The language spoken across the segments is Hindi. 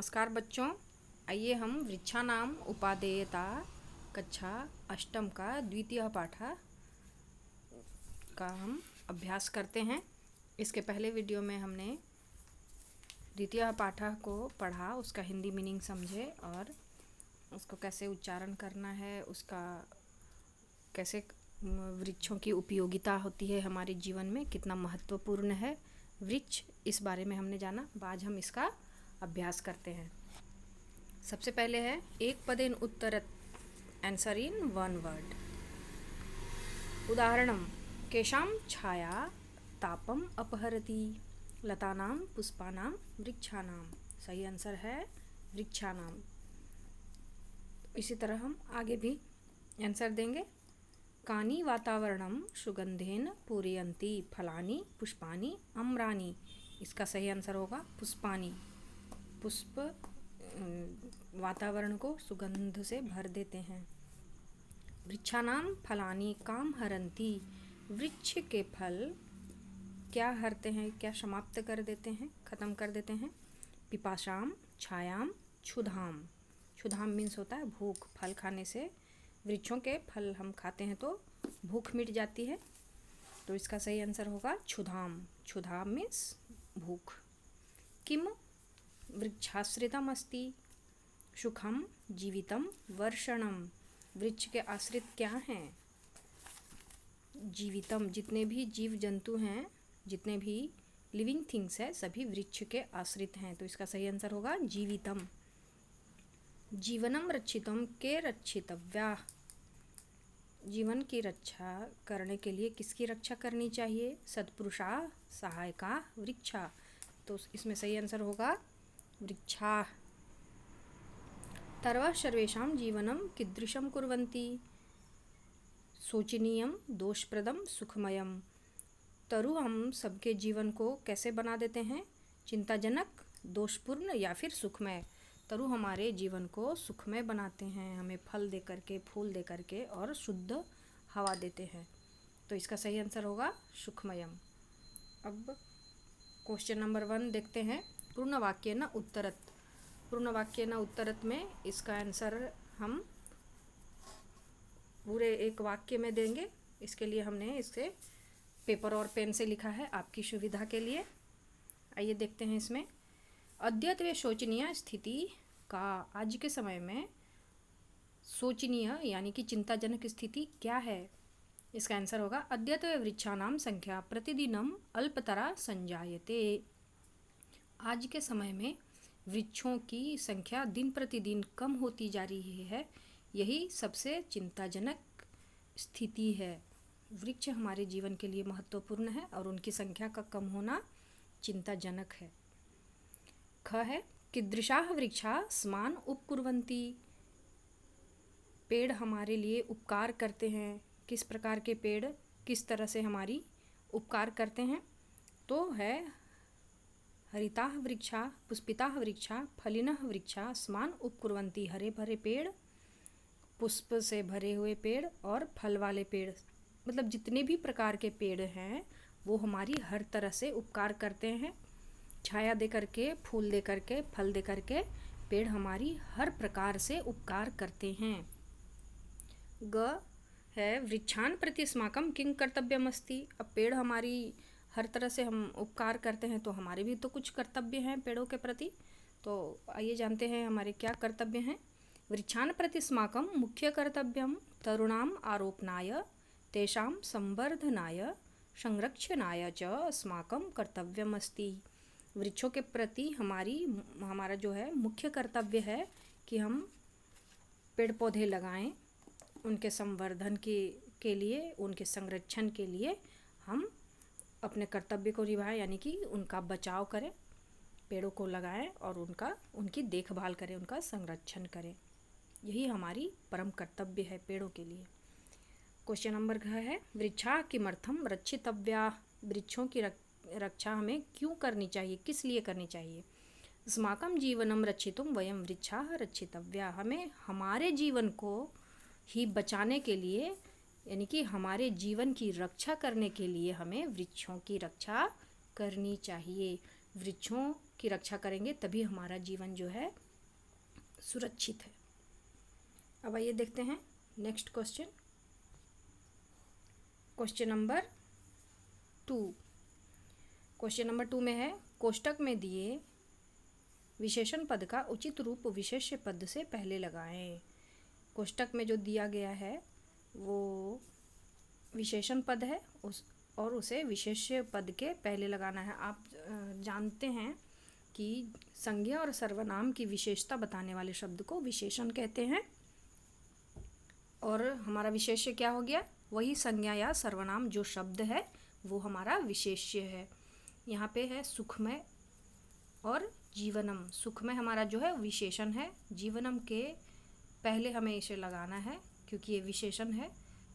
नमस्कार बच्चों, आइए हम वृक्षानाम उपादेयता कक्षा अष्टम का द्वितीय पाठ का हम अभ्यास करते हैं। इसके पहले वीडियो में हमने द्वितीय पाठ को पढ़ा, उसका हिंदी मीनिंग समझे और उसको कैसे उच्चारण करना है, उसका कैसे वृक्षों की उपयोगिता होती है हमारे जीवन में, कितना महत्वपूर्ण है वृक्ष, इस बारे में हमने जाना। आज हम इसका अभ्यास करते हैं। सबसे पहले है एक पदेन उत्तरत, आंसर इन वन वर्ड। उदाहरणम केशाम छाया तापम अपहरति, लतानाम पुष्पानाम वृक्षानाम। सही आंसर है वृक्षानाम। इसी तरह हम आगे भी आंसर देंगे। कानी वातावरणम सुगंधेन पूरयन्ति, फलानि पुष्पानि अम्रानि। इसका सही आंसर होगा पुष्पानि। पुष्प वातावरण को सुगंध से भर देते हैं। वृक्षानाम फलानि काम हरन्ति, वृक्ष के फल क्या हरते हैं, क्या समाप्त कर देते हैं, खत्म कर देते हैं। पिपाशाम छायाम क्षुधाम। क्षुधाम मीन्स होता है भूख। फल खाने से, वृक्षों के फल हम खाते हैं तो भूख मिट जाती है, तो इसका सही आंसर होगा क्षुधाम। क्षुधाम मीन्स भूख। किम वृक्षाश्रितम अस्ति, सुखम जीवितम वर्षणम। वृक्ष के आश्रित क्या हैं? जीवितम, जितने भी जीव जंतु हैं, जितने भी लिविंग थिंग्स है, सभी वृक्ष के आश्रित हैं, तो इसका सही आंसर होगा जीवितम। जीवनम रक्षितम के रक्षितव्या। जीवन की रक्षा करने के लिए किसकी रक्षा करनी चाहिए? सत्पुरुषा सहायका वृक्षा, तो इसमें सही आंसर होगा वृक्षा। तरवा सर्वेषां जीवनं कीदृशं कुर्वन्ति, शोचनीयं दोषप्रदं सुखमयम। तरु हम सबके जीवन को कैसे बना देते हैं? चिंताजनक, दोषपूर्ण या फिर सुखमय। तरु हमारे जीवन को सुखमय बनाते हैं, हमें फल दे करके, फूल दे करके और शुद्ध हवा देते हैं, तो इसका सही आंसर होगा सुखमयम। अब क्वेश्चन नंबर 1 देखते हैं। पूर्ण वाक्य न उत्तरत। पूर्ण वाक्य न उत्तरत में इसका आंसर हम पूरे एक वाक्य में देंगे। इसके लिए हमने इसे पेपर और पेन से लिखा है आपकी सुविधा के लिए। आइए देखते हैं इसमें। अद्यत्वे शोचनीय स्थिति का, आज के समय में शोचनीय यानी कि चिंताजनक स्थिति क्या है? इसका आंसर होगा अद्यत्वे वृक्षाणाम संख्या प्रतिदिनम अल्पतरा संजायते। आज के समय में वृक्षों की संख्या दिन प्रतिदिन कम होती जा रही है, यही सबसे चिंताजनक स्थिति है। वृक्ष हमारे जीवन के लिए महत्वपूर्ण है और उनकी संख्या का कम होना चिंताजनक है। ख है कीदृशाः वृक्षा स्मान् उपकुर्वन्ति। पेड़ हमारे लिए उपकार करते हैं। किस प्रकार के पेड़ किस तरह से हमारी उपकार करते हैं? तो है हरिताः वृक्षा, पुष्पिताः वृक्षा, फलिनः वृक्षा स्मान् उपकुर्वन्ति। हरे भरे पेड़, पुष्प से भरे हुए पेड़ और फल वाले पेड़, मतलब जितने भी प्रकार के पेड़ हैं वो हमारी हर तरह से उपकार करते हैं। छाया दे करके, फूल दे करके, फल दे करके पेड़ हमारी हर प्रकार से उपकार करते हैं। ग है वृक्षान प्रति अस्माकं किं कर्तव्यमस्ति। अब पेड़ हमारी हर तरह से हम उपकार करते हैं तो हमारे भी तो कुछ कर्तव्य हैं पेड़ों के प्रति। तो आइए जानते हैं हमारे क्या कर्तव्य हैं। वृक्षान प्रति अस्माकं मुख्य कर्तव्यम तरुणाम आरोपणाय, तेषां संवर्धनाय, संरक्षणाय च अस्माकं कर्तव्यमस्ति। वृक्षों के प्रति हमारा जो है मुख्य कर्तव्य है कि हम पेड़ पौधे लगाएं, उनके संवर्धन के लिए, उनके संरक्षण के लिए हम अपने कर्तव्य को निभाएं, यानी कि उनका बचाव करें, पेड़ों को लगाएं और उनकी देखभाल करें, उनका संरक्षण करें। यही हमारी परम कर्तव्य है पेड़ों के लिए। क्वेश्चन नंबर घ है वृक्षा किमर्थम रक्षितव्या। वृक्षों की रक्षा हमें क्यों करनी चाहिए, किस लिए करनी चाहिए? अस्माकं जीवनम रक्षितुम वयम वृक्षाः रक्षितव्या। हमें हमारे जीवन को ही बचाने के लिए, यानी कि हमारे जीवन की रक्षा करने के लिए हमें वृक्षों की रक्षा करनी चाहिए। वृक्षों की रक्षा करेंगे तभी हमारा जीवन जो है सुरक्षित है। अब आइए देखते हैं next question. Question number 2। Question number 2 में है, कोष्टक में दिए विशेषण पद का उचित रूप विशेष्य पद से पहले लगाएं। कोष्टक में जो दिया गया है वो विशेषण पद है और उसे विशेष्य पद के पहले लगाना है। आप जानते हैं कि संज्ञा और सर्वनाम की विशेषता बताने वाले शब्द को विशेषण कहते हैं, और हमारा विशेष्य क्या हो गया? वही संज्ञा या सर्वनाम जो शब्द है वो हमारा विशेष्य है। यहाँ पे है सुखमय और जीवनम। सुखमय हमारा जो है विशेषण है, जीवनम के पहले हमें इसे लगाना है क्योंकि ये विशेषण है।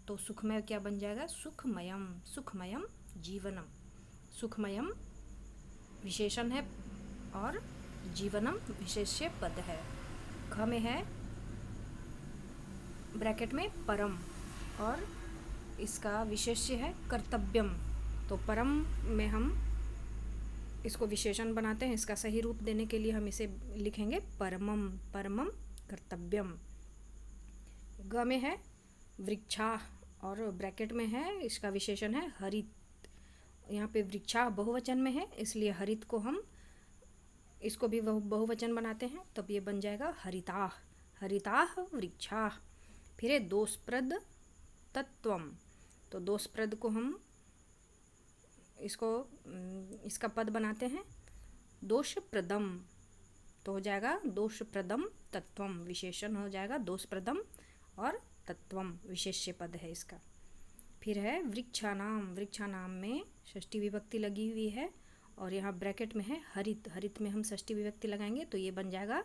तो सुखमय क्या बन जाएगा? सुखमयम। सुखमयम जीवनम। सुखमयम विशेषण है और जीवनम विशेष्य पद है। ख में है ब्रैकेट में परम और इसका विशेष्य है कर्तव्यम। तो परम में हम इसको विशेषण बनाते हैं। इसका सही रूप देने के लिए हम इसे लिखेंगे परमम। परमम कर्तव्यम। ग में है वृक्षा और ब्रैकेट में है इसका विशेषण है हरित। यहाँ पे वृक्षा बहुवचन में है इसलिए हरित को हम इसको भी बहुवचन बनाते हैं, तब ये बन जाएगा हरिताः। हरिताः वृक्षा। फिर है दोषप्रद तत्वम। तो दोषप्रद को हम इसका पद बनाते हैं दोषप्रदम। तो हो जाएगा दोषप्रदम तत्वम। विशेषण हो जाएगा दोषप्रदम और तत्वम विशेष्य पद है इसका। फिर है वृक्षानाम। वृक्षानाम में षष्ठी विभक्ति लगी हुई है और यहाँ ब्रैकेट में है हरित। हरित में हम षष्ठी विभक्ति लगाएंगे तो ये बन जाएगा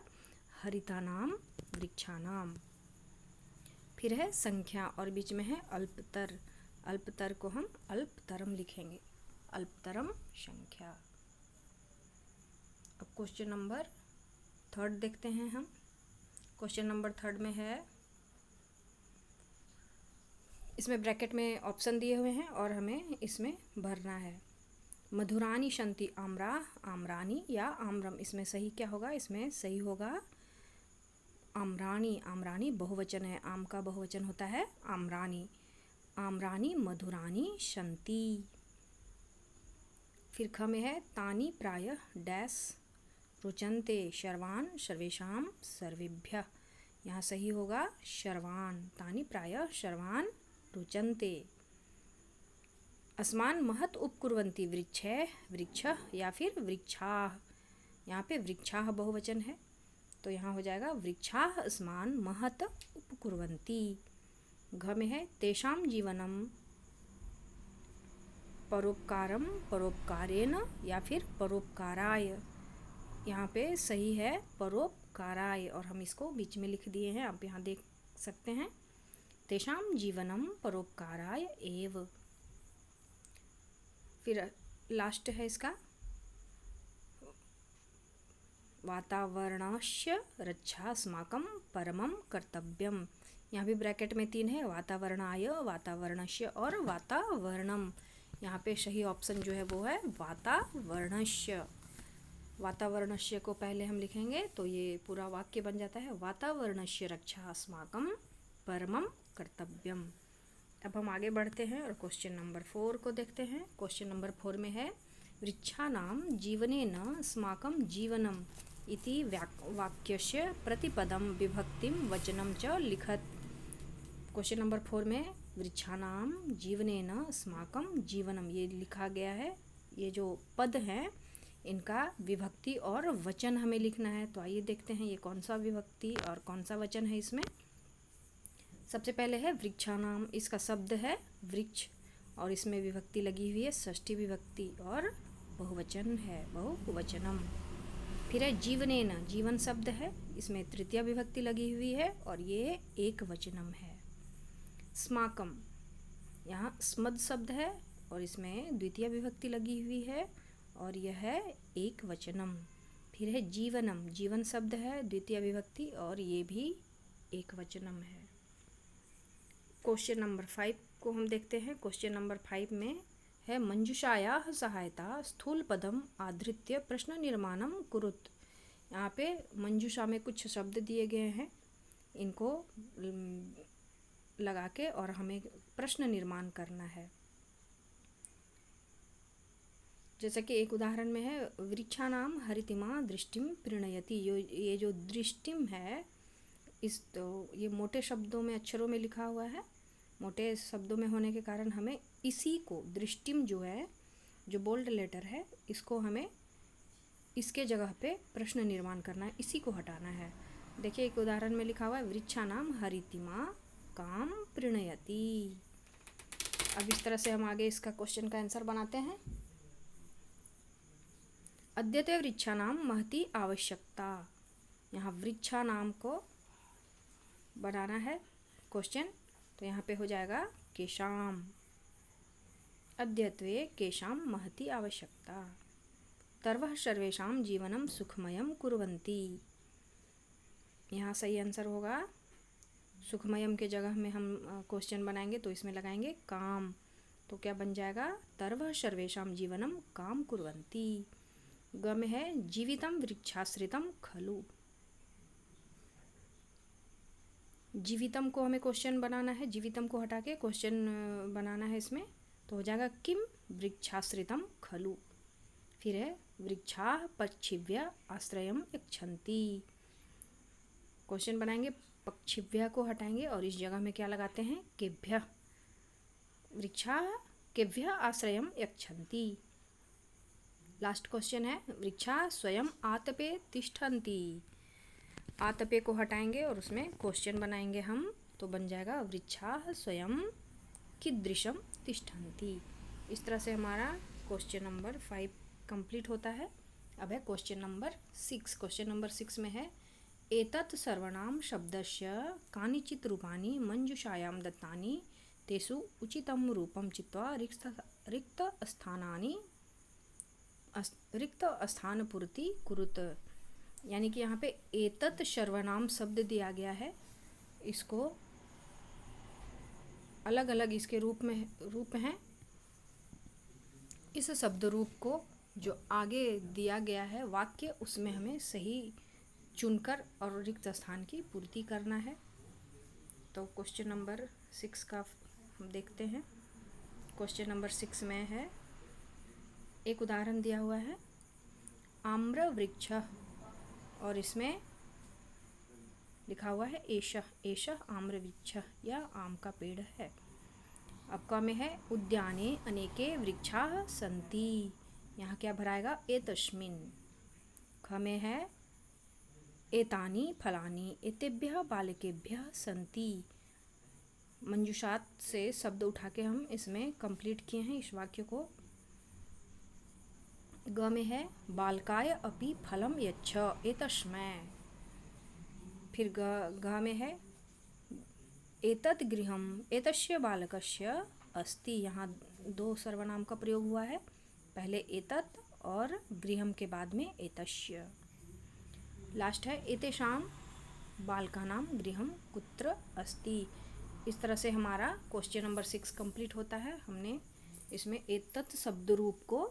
हरितानाम वृक्षानाम। फिर है संख्या और बीच में है अल्पतर। अल्पतर को हम अल्पतरम लिखेंगे, अल्पतरम संख्या। अब क्वेश्चन नंबर 3 देखते हैं हम। क्वेश्चन नंबर 3 में है, इसमें ब्रैकेट में ऑप्शन दिए हुए हैं और हमें इसमें भरना है। मधुरानी शंति आम्रा, आम्रानी या आम्रम। इसमें सही क्या होगा? इसमें सही होगा आम्रानी। आम्रानी बहुवचन है, आम का बहुवचन होता है आम्रानी। आम्रानी मधुरानी शंति। फिर ख में है तानी प्रायः डैश रुचन्ते शर्वान सर्वेषां सर्वेभ्यः। यहाँ सही होगा शर्वान। तानी प्रायः शर्वान रुचन्ते। अस्मान महत् उपकुर्वन्ति वृक्षः, वृक्षः या फिर वृक्षाः। यहाँ पे वृक्षाः बहुवचन है तो यहाँ हो जाएगा वृक्षाः अस्मान महत् उपकुर्वन्ति। घ में है तेषां जीवनम परोपकारम परोपकारेण या फिर परोपकाराय। यहाँ पे सही है परोपकाराय और हम इसको बीच में लिख दिए हैं, आप यहाँ देख सकते हैं। तेषां जीवनम परोपकाराय एव। फिर लास्ट है इसका वातावरणस्य रक्षा अस्माकं परमं कर्तव्यम। यहाँ भी ब्रैकेट में 3 है, वातावरणाय, वातावरणस्य और वातावरणम। यहाँ पे सही ऑप्शन जो है वो है वातावरणस्य। वातावरणस्य को पहले हम लिखेंगे तो ये पूरा वाक्य बन जाता है वातावरणस्य रक्षा अस्माकं परमं कर्तव्यम। अब हम आगे बढ़ते हैं और क्वेश्चन नंबर 4 को देखते हैं। क्वेश्चन नंबर 4 में है वृक्षाणां जीवनेन अस्माकं जीवनम् इति वाक्यस्य प्रतिपदं विभक्तिं वचनं च लिखत। क्वेश्चन नंबर 4 में वृक्षाणां जीवनेन अस्माकं जीवनम ये लिखा गया है। ये जो पद हैं इनका विभक्ति और वचन हमें लिखना है। तो आइए देखते हैं ये कौन सा विभक्ति और कौन सा वचन है इसमें। सबसे पहले है वृक्षाणाम। इसका शब्द है वृक्ष और इसमें विभक्ति लगी हुई है षष्ठी विभक्ति और बहुवचन है बहुवचनम। फिर है जीवनेन। जीवन शब्द है, इसमें तृतीय विभक्ति लगी हुई है और ये एक वचनम है। स्माकम, यहाँ स्मद शब्द है और इसमें द्वितीय विभक्ति लगी हुई है और यह है एक वचनम। फिर है जीवनम। जीवन शब्द है, द्वितीय विभक्ति और ये भी एक वचनम है। क्वेश्चन नंबर 5 को हम देखते हैं। क्वेश्चन नंबर 5 में है मंजुषायाः सहायता स्थूल पदम आधृत्य प्रश्न निर्माणम कुरुत। यहाँ पे मंजुषा में कुछ शब्द दिए गए हैं, इनको लगा के और हमें प्रश्न निर्माण करना है। जैसे कि एक उदाहरण में है वृक्षानाम हरितिमा दृष्टिम प्रीणयति। ये जो दृष्टिम है इस तो ये मोटे शब्दों में अक्षरों में लिखा हुआ है। मोटे शब्दों में होने के कारण हमें इसी को दृष्टिम जो है, जो बोल्ड लेटर है, इसको हमें इसके जगह पे प्रश्न निर्माण करना है, इसी को हटाना है। देखिए एक उदाहरण में लिखा हुआ है वृक्षानाम हरितिमा काम प्रीणयति। अब इस तरह से हम आगे इसका क्वेश्चन का आंसर बनाते हैं। अद्यते वृक्षानाम महती आवश्यकता। यहाँ वृक्षानाम को बनाना है क्वेश्चन, तो यहाँ पे हो जाएगा केशाम। अद्यत्वे केशाम महती आवश्यकता। तर्वः सर्वेषां जीवनं सुखमयं कुर्वन्ति। यहाँ सही आंसर होगा सुखमयम के जगह में हम क्वेश्चन बनाएंगे तो इसमें लगाएंगे काम, तो क्या बन जाएगा तर्वः सर्वेषां जीवनं काम कुर्वन्ति। ग में है जीवितम वृक्षाश्रितम खलु। जीवितम को हमें क्वेश्चन बनाना है, जीवितम को हटा के क्वेश्चन बनाना है इसमें, तो हो जाएगा किम वृक्षाश्रितम खलु। फिर है वृक्षा पक्षिभ्य आश्रयम यच्छन्ति। क्वेश्चन बनाएंगे, पक्षिभ्य को हटाएंगे और इस जगह में क्या लगाते हैं केभ्य। वृक्षा केभ्य आश्रयम यच्छन्ति। लास्ट क्वेश्चन है वृक्षा स्वयं आतपे तिष्ठन्ति। आतपे को हटाएंगे और उसमें क्वेश्चन बनाएंगे हम, तो बन जाएगा वृक्षा स्वयं कीदृशम तिष्ठन्ति। इस तरह से हमारा क्वेश्चन नंबर 5 कंप्लीट होता है। अब है क्वेश्चन नंबर 6। क्वेश्चन नंबर 6 में है एतत् सर्वनाम शब्दस्य कानिचित् रूपाणि मंजुषायां दत्तानि तेषु उचितं रूपं चित्वा रिक्त स्थानपूर्ति कुरुत। यानी कि यहाँ पे एतत् सर्वनाम शब्द दिया गया है, इसको अलग अलग इसके रूप हैं। इस शब्द रूप को जो आगे दिया गया है वाक्य, उसमें हमें सही चुनकर और रिक्त स्थान की पूर्ति करना है। तो क्वेश्चन नंबर 6 का हम देखते हैं। क्वेश्चन नंबर 6 में है एक उदाहरण दिया हुआ है आम्र वृक्ष, और इसमें लिखा हुआ है एषः आम्र वृक्ष, यह आम का पेड़ है। अब का में है उद्याने अनेके वृक्षाः सन्ति। यहाँ क्या भराएगा एतस्मिन्। ख में है एतानि फलानि एतेभ्यः बालकेभ्यः सन्ति। मंजुषात से शब्द उठा के हम इसमें कंप्लीट किए हैं इस वाक्य को। ग में है बालकाय अपि फलम यच्छ एतस्मै। फिर ग में है एतत् गृहम एतस्य बालकस्य अस्ति। यहाँ 2 सर्वनाम का प्रयोग हुआ है, पहले एतत् और गृहम के बाद में एतस्य। लास्ट है एतेषां बालकानां गृहं कुत्र अस्ति। इस तरह से हमारा क्वेश्चन नंबर 6 कंप्लीट होता है। हमने इसमें एतत् शब्द रूप को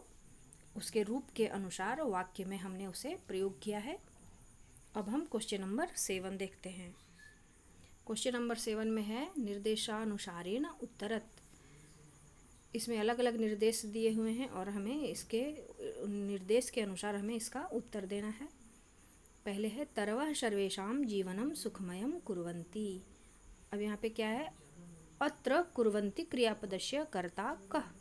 उसके रूप के अनुसार वाक्य में हमने उसे प्रयोग किया है। अब हम क्वेश्चन नंबर 7 देखते हैं। क्वेश्चन नंबर 7 में है निर्देशानुसारेण उत्तरत। इसमें अलग अलग निर्देश दिए हुए हैं और हमें इसके निर्देश के अनुसार हमें इसका उत्तर देना है। पहले है तरवः सर्वेषां जीवनं सुखमयं कुर्वन्ति। अब यहाँ पे क्या है अत्र कुर्वन्ति क्रियापदस्य कर्ता कः।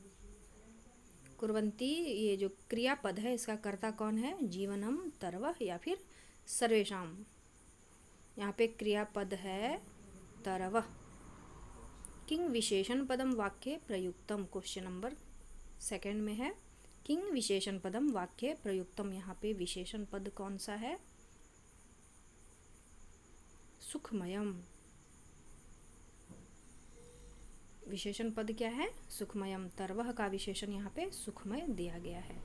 कुर्वन्ति ये जो क्रियापद है इसका कर्ता कौन है, जीवनम, तरवः या फिर सर्वेषां। यहाँ पे क्रियापद है तरवः। किंग विशेषण पदम वाक्ये प्रयुक्तम। क्वेश्चन नंबर 2 में है किंग विशेषण पदम वाक्ये प्रयुक्तम। यहाँ पे विशेषण पद कौन सा है, सुखमयम। विशेषण पद क्या है, सुखमयम। तरवः का विशेषण यहाँ पे सुखमय दिया गया है।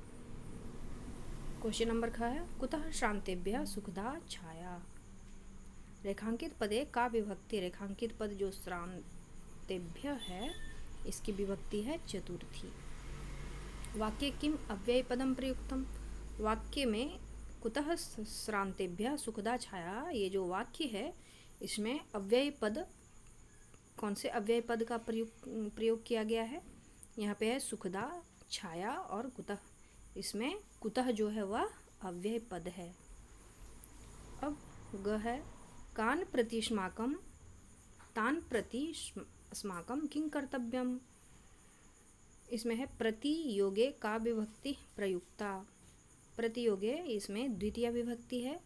क्वेश्चन नंबर 6 है कुतः श्रांतेभ्यः सुखदा छाया। रेखांकित पदे का विभक्ति। रेखांकित पद जो श्रांतेभ्य है इसकी विभक्ति है चतुर्थी। वाक्ये किम अव्ययपदम प्रयुक्तम, वाक्य में कुतः श्रांतेभ्यः सुखदा छाया, ये जो वाक्य है इसमें अव्यय पद, कौन से अव्यय पद का प्रयोग किया गया है? यहाँ पे है सुखदा, छाया और कुतः। इसमें कुतः जो है वह अव्यय पद है। अब ग है कान प्रतिष्माकम तान प्रति अस्माकं किं कर्तव्यम। इसमें है प्रतियोगे का विभक्ति प्रयुक्ता, प्रतियोगे इसमें द्वितीय विभक्ति है,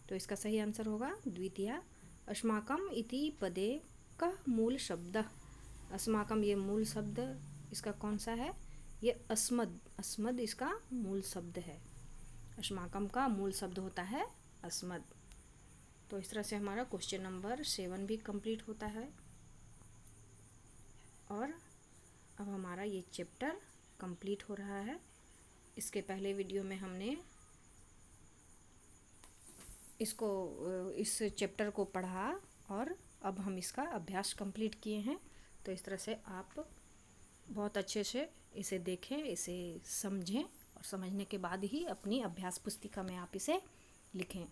तो इसका सही आंसर होगा द्वितीय। अस्माकम इति पदे का मूल शब्द, अस्माकम ये मूल शब्द इसका कौन सा है? ये अस्मद, अस्मद इसका मूल शब्द है। अस्माकम का मूल शब्द होता है अस्मद। तो इस तरह से हमारा क्वेश्चन नंबर 7 भी कंप्लीट होता है। और अब हमारा ये चैप्टर कंप्लीट हो रहा है। इसके पहले वीडियो में हमने इसको, इस चैप्टर को पढ़ा और अब हम इसका अभ्यास कंप्लीट किए हैं। तो इस तरह से आप बहुत अच्छे से इसे देखें, इसे समझें और समझने के बाद ही अपनी अभ्यास पुस्तिका में आप इसे लिखें।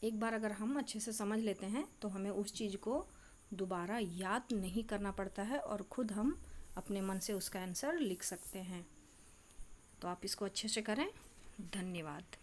एक बार अगर हम अच्छे से समझ लेते हैं तो हमें उस चीज़ को दोबारा याद नहीं करना पड़ता है और ख़ुद हम अपने मन से उसका आंसर लिख सकते हैं। तो आप इसको अच्छे से करें। धन्यवाद।